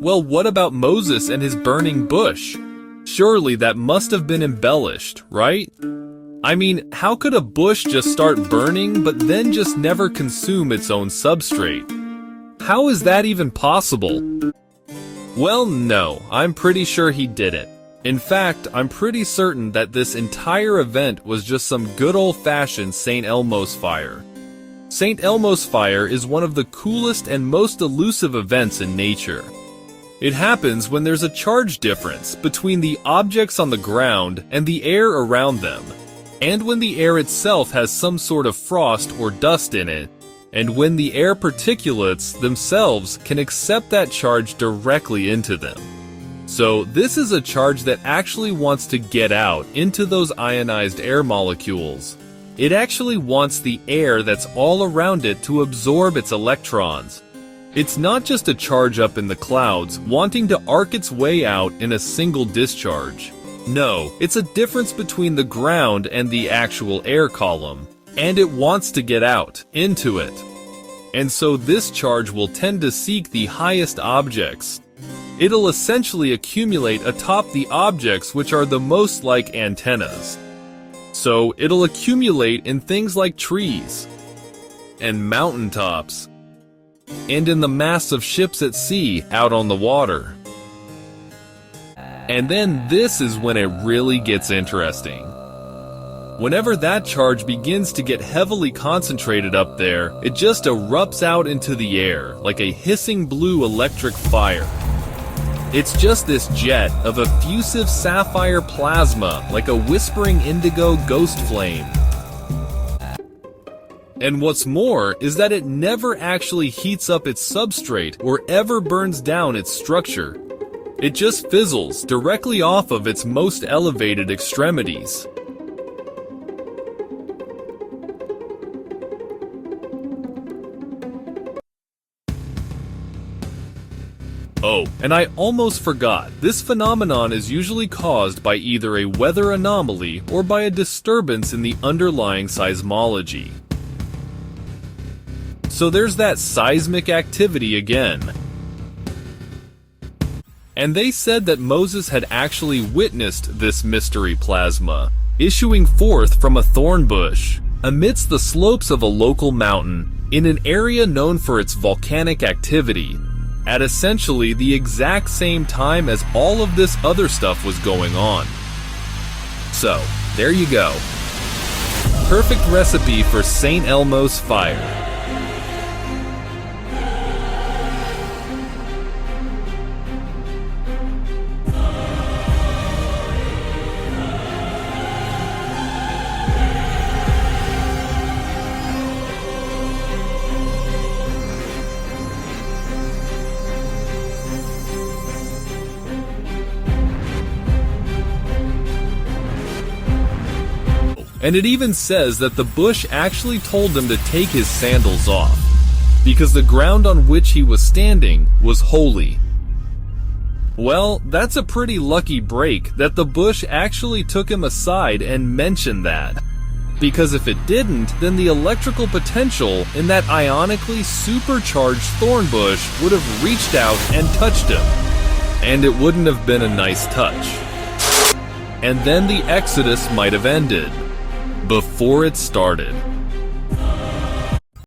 Well, what about Moses and his burning bush? Surely that must have been embellished, right? I mean, how could a bush just start burning but then just never consume its own substrate? How is that even possible? Well, no, I'm pretty sure he did it. In fact, I'm pretty certain that this entire event was just some good old-fashioned St. Elmo's fire. St. Elmo's fire is one of the coolest and most elusive events in nature. It happens when there's a charge difference between the objects on the ground and the air around them, and when the air itself has some sort of frost or dust in it, and when the air particulates themselves can accept that charge directly into them. So this is a charge that actually wants to get out into those ionized air molecules. It actually wants the air that's all around it to absorb its electrons. It's not just a charge up in the clouds wanting to arc its way out in a single discharge. No, it's a difference between the ground and the actual air column, and it wants to get out, into it. And so this charge will tend to seek the highest objects. It'll essentially accumulate atop the objects which are the most like antennas. So it'll accumulate in things like trees, and mountaintops, and in the masts of ships at sea out on the water. And then this is when it really gets interesting. Whenever that charge begins to get heavily concentrated up there, it just erupts out into the air like a hissing blue electric fire. It's just this jet of effusive sapphire plasma like a whispering indigo ghost flame. And what's more is that it never actually heats up its substrate or ever burns down its structure. It just fizzles directly off of its most elevated extremities. Oh, and I almost forgot, this phenomenon is usually caused by either a weather anomaly or by a disturbance in the underlying seismology. So there's that seismic activity again. And they said that Moses had actually witnessed this mystery plasma, issuing forth from a thorn bush, amidst the slopes of a local mountain, in an area known for its volcanic activity, at essentially the exact same time as all of this other stuff was going on. So, there you go. Perfect recipe for St. Elmo's fire. And it even says that the bush actually told him to take his sandals off, because the ground on which he was standing was holy. Well, that's a pretty lucky break that the bush actually took him aside and mentioned that. Because if it didn't, then the electrical potential in that ionically supercharged thorn bush would have reached out and touched him. And it wouldn't have been a nice touch. And then the Exodus might have ended before it started.